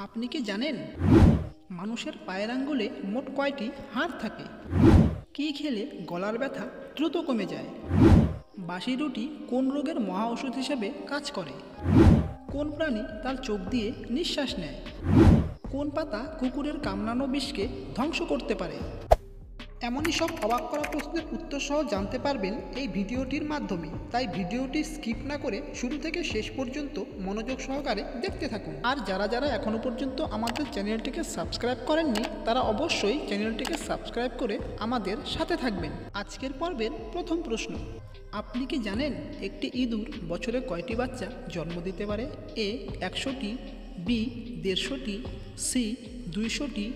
আপনি কি জানেন মানুষের পায়ের আঙ্গুলে মোট কয়টি হাড় থাকে? কী খেলে গলার ব্যথা দ্রুত কমে যায়? বাসি রুটি কোন রোগের মহা ওষুধ হিসেবে কাজ করে? কোন প্রাণী তার চোখ দিয়ে নিঃশ্বাস নেয়? কোন পাতা কুকুরের কামড়ানো বিষকে ধ্বংস করতে পারে? এমনই সব অবাক করা প্রশ্নের উত্তর সহ জানতে পারবেন এই ভিডিওটির মাধ্যমে, তাই ভিডিওটি স্কিপ না করে শুরু থেকে শেষ পর্যন্ত মনোযোগ সহকারে দেখতে থাকুন। আর যারা যারা এখনও পর্যন্ত আমাদের চ্যানেলটিকে সাবস্ক্রাইব করেননি তারা অবশ্যই চ্যানেলটিকে সাবস্ক্রাইব করে আমাদের সাথে থাকবেন। আজকের পর্বের প্রথম প্রশ্ন, আপনি কি জানেন একটি ইঁদুর বছরে কয়টি বাচ্চা জন্ম দিতে পারে? এ 100টি, বি 150টি, সি 200টি,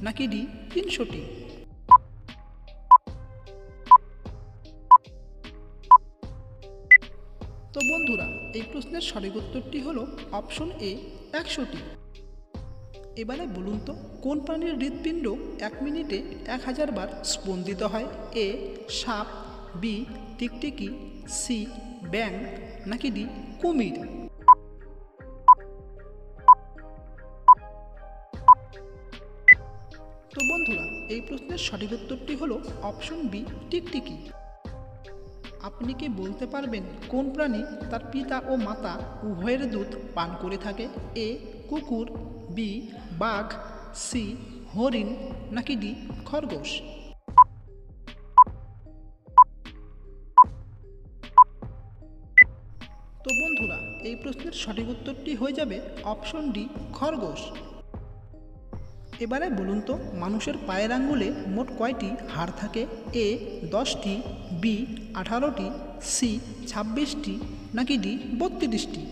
নাকি ডি 300টি? তো বন্ধুরা, এই প্রশ্নের সঠিক উত্তরটি হলো অপশন এ 100টি। এবারে বলুন তো কোন প্রাণীর হৃৎপিণ্ড 1 মিনিটে 1000 বার স্পন্দিত হয়? এ সাপ, বি টিকটিকি, সি ব্যাঙ, নাকি ডি কুমির? তো বন্ধুরা, এই প্রশ্নের সঠিক উত্তরটি হলো অপশন বি টিকটিকি। আপনি কি বলতে পারবেন কোন প্রাণী তার পিতা ও মাতা উভয়ের দুধ পান করে থাকে? এ কুকুর, বি বাঘ, সি হরিণ, নাকি ডি খরগোশ? তো বন্ধুরা, এই প্রশ্নের সঠিক উত্তরটি হয়ে যাবে অপশন ডি খরগোশ। এবারে বলুন তো মানুষের পায়ের আঙ্গুলে মোট কয়টি হাড় থাকে? এ 10টি, বি 18টি, সি 26টি, নাকি ডি 32টি?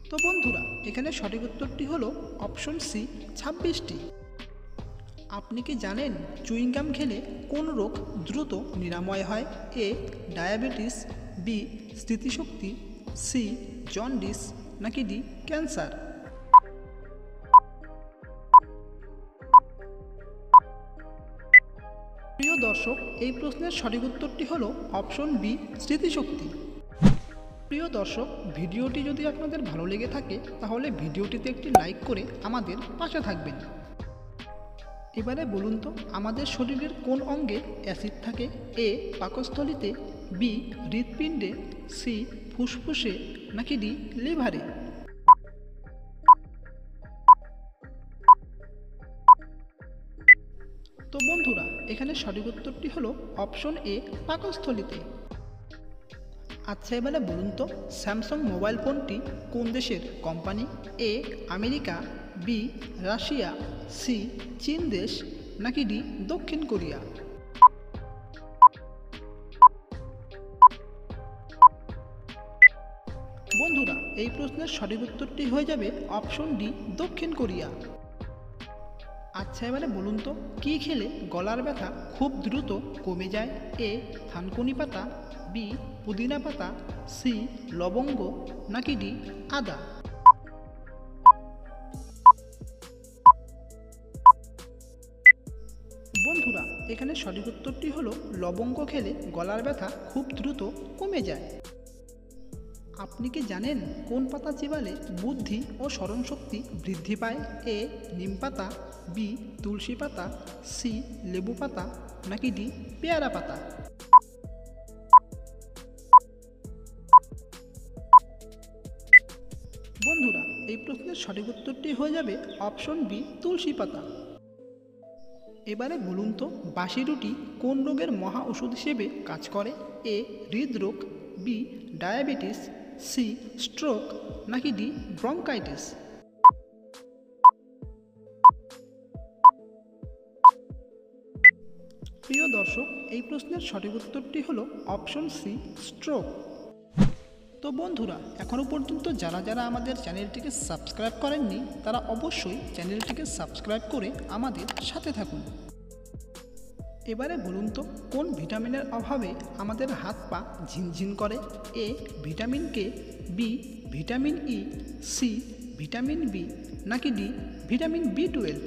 তো বন্ধুরা, এখানে সঠিক উত্তরটি হলো অপশন সি 26টি। আপনি কি জানেন চুইংগাম খেলে কোন রোগ দ্রুত নিরাময় হয়? এ ডায়াবেটিস, বি স্মৃতিশক্তি, সি জন্ডিস, নাকি ডি ক্যান্সার? প্রিয় দর্শক, এই প্রশ্নের সঠিক উত্তরটি হলো অপশন বি স্মৃতিশক্তি। প্রিয় দর্শক, ভিডিওটি যদি আপনাদের ভালো লেগে থাকে তাহলে ভিডিওটিতে একটি লাইক করে আমাদের পাশে থাকবেন। এবারে বলুন তো আমাদের শরীরের কোন অঙ্গে অ্যাসিড থাকে? এ পাকস্থলীতে, বি হৃৎপিণ্ডে, সি ফুসফুসে, নাকি ডি লিভারে? তো বন্ধুরা, এখানে সঠিক উত্তরটি হলো অপশন এ পাকস্থলীতে। আচ্ছা, এবারে বলুন তো স্যামসাং মোবাইল ফোনটি কোন দেশের company? A America, B Russia, C চীন দেশ, নাকি ডি দক্ষিণ কোরিয়া? বন্ধুরা, এই প্রশ্নের সঠিক উত্তরটি হয়ে যাবে অপশন ডি দক্ষিণ কোরিয়া। আচ্ছা, এবারে বলুন তো কী খেলে গলার ব্যথা খুব দ্রুত কমে যায়? এ থানকুনি পাতা, বি পুদিনা পাতা, সি লবঙ্গ, নাকি ডি আদা? বন্ধুরা, এখানে সঠিক উত্তরটি হলো লবঙ্গ খেলে গলার ব্যথা খুব দ্রুত কমে যায়। আপনি কি জানেন কোন পাতা চিবালে বুদ্ধি ও স্মরণশক্তি বৃদ্ধি পায়? এ নিম পাতা, বি তুলসী পাতা, সি লেবু পাতা, নাকি ডি পেয়ারা পাতা? বন্ধুরা, এই প্রশ্নের সঠিক উত্তরটি হয়ে যাবে অপশন বি তুলসী পাতা। এবারে বলুন তো বাসি রুটি কোন রোগের মহা ওষুধ হিসেবে কাজ করে? এ হৃদরোগ, বি ডায়াবেটিস, সি স্ট্রোক, নাকি ডি ব্রঙ্কাইটিস? প্রিয় দর্শক, এই প্রশ্নের সঠিক উত্তরটি হলো অপশন সি স্ট্রোক। তো বন্ধুরা, এখনও পর্যন্ত যারা যারা আমাদের চ্যানেলটিকে সাবস্ক্রাইব করেননি তারা অবশ্যই চ্যানেলটিকে সাবস্ক্রাইব করে আমাদের সাথে থাকুন। এবারে বলুন তো কোন ভিটামিনের অভাবে আমাদের হাত পা ঝিনঝিন করে? A vitamin K, B vitamin E, C vitamin B, নাকি ডি ভিটামিন বি12?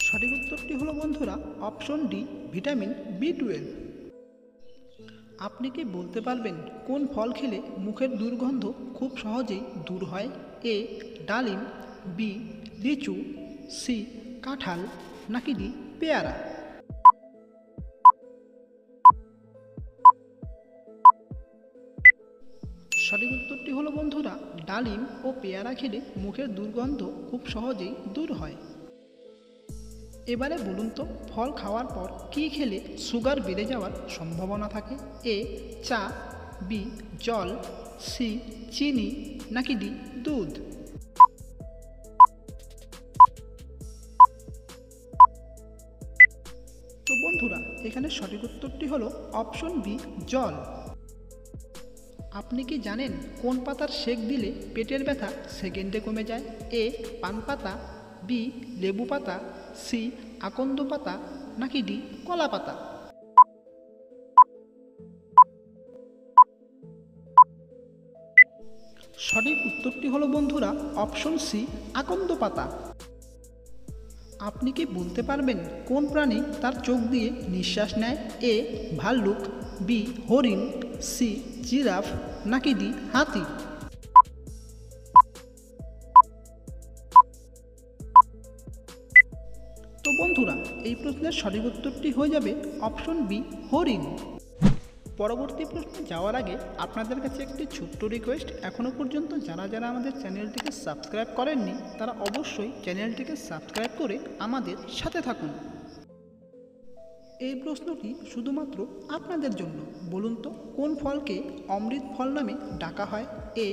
সঠিক উত্তরটি হলো বন্ধুরা অপশন ডি, ভিটামিন B12। আপনি কি বলতে পারবেন কোন ফল খেলে মুখের দুর্গন্ধ খুব সহজেই দূর হয়? এ ডালিম, বি লিচু, সি কাঁঠাল, নাকি ডি পেয়ারা? সঠিক উত্তরটি হলো বন্ধুরা ডালিম ও পেয়ারা খেলে মুখের দুর্গন্ধ খুব সহজেই দূর হয়। এবারে বলুন তো ফল খাওয়ার পর কী খেলে সুগার বেড়ে যাওয়ার সম্ভাবনা থাকে? এ চা, বি জল, সি চিনি, নাকি ডি দুধ? তো বন্ধুরা এখানে সঠিক উত্তরটি হলো অপশন বি জল। আপনি কি জানেন কোন পাতার সেক দিলে পেটের ব্যথা সেকেন্ডে কমে যায়? এ পান পাতা, বি লেবু পাতা, সি আকন্দ পাতা, নাকি ডি কলা পাতা? সঠিক উত্তরটি হলো বন্ধুরা অপশন সি আকন্দ পাতা। আপনি কি বলতে পারবেন কোন প্রাণী তার চোখ দিয়ে নিঃশ্বাস নেয়? এ ভাল্লুক, বি হরিণ, সি জিরাফ, নাকি ডি হাতি? তো বন্ধুরা এই প্রশ্নের সঠিক উত্তরটি হয়ে যাবে অপশন বি হরিণ। পরবর্তী প্রশ্নে যাওয়ার আগে আপনাদের কাছে একটি ছোট্ট রিকোয়েস্ট, এখনও পর্যন্ত যারা যারা আমাদের চ্যানেলটিকে সাবস্ক্রাইব করেননি তারা অবশ্যই চ্যানেলটিকে সাবস্ক্রাইব করে আমাদের সাথে থাকুন। এই প্রশ্নটি শুধুমাত্র আপনাদের জন্য। বলুন তো কোন ফলকে অমৃত ফল নামে ডাকা হয়? এ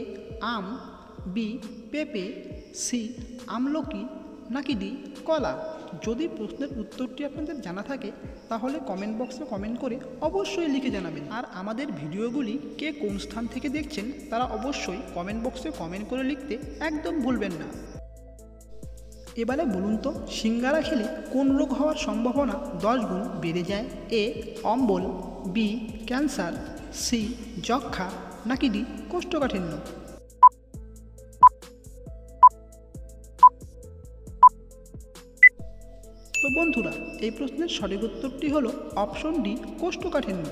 আম, বি পেঁপে, সি আমলকি, নাকি ডি কলা? যদি প্রশ্নের উত্তরটি আপনাদের জানা থাকে তাহলে কমেন্ট বক্সে কমেন্ট করে অবশ্যই লিখে জানাবেন। আর আমাদের ভিডিওগুলি কে কোন স্থান থেকে দেখছেন তারা অবশ্যই কমেন্ট বক্সে কমেন্ট করে লিখতে একদম ভুলবেন না। এবারে বলুন তো সিঙ্গারা খেলে কোন রোগ হওয়ার সম্ভাবনা 10 গুণ বেড়ে যায়? এ অম্বল, বি ক্যান্সার, সি যক্ষা, নাকি ডি কোষ্ঠকাঠিন্য? তো বন্ধুরা এই প্রশ্নের সঠিক উত্তরটি হলো অপশন ডি কোষ্ঠকাঠিন্য।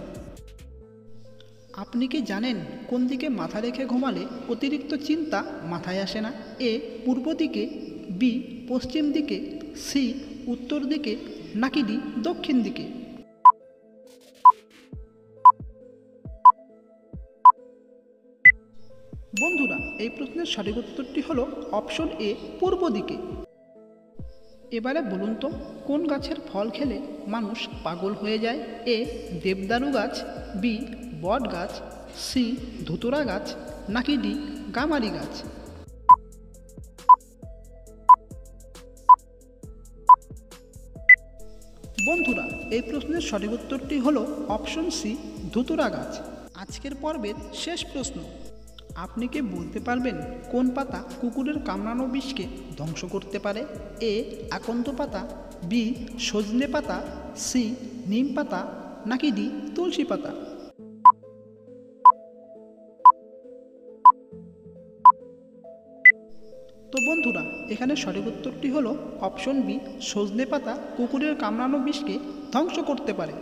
আপনি কি জানেন কোন দিকে মাথা রেখে ঘুমালে অতিরিক্ত চিন্তা মাথায় আসে না? এ পূর্ব দিকে, বি পশ্চিম দিকে, সি উত্তর দিকে, নাকি ডি দক্ষিণ দিকে? বন্ধুরা এই প্রশ্নের সঠিক উত্তরটি হলো অপশন এ পূর্ব দিকে। এবারে বলুন তো কোন গাছের ফল খেলে মানুষ পাগল হয়ে যায়? এ দেবদারু গাছ, বি বট গাছ, সি ধুতুরা গাছ, নাকি ডি গামারি গাছ? বন্ধুরা এই প্রশ্নের সঠিক উত্তরটি হলো অপশন সি ধুতুরা গাছ। আজকের পর্বের শেষ প্রশ্ন, আপনি কি বলতে পারবেন কোন পাতা কুকুরের কামড়ানো বিষকে ধ্বংস করতে পারে? এ আকন্দ পাতা, বি সজনে পাতা, সি নিম পাতা, নাকি ডি তুলসী পাতা? তো বন্ধুরা এখানে সঠিক উত্তরটি হলো অপশন বি সজনে পাতা কুকুরের কামড়ানো বিষকে ধ্বংস করতে পারে।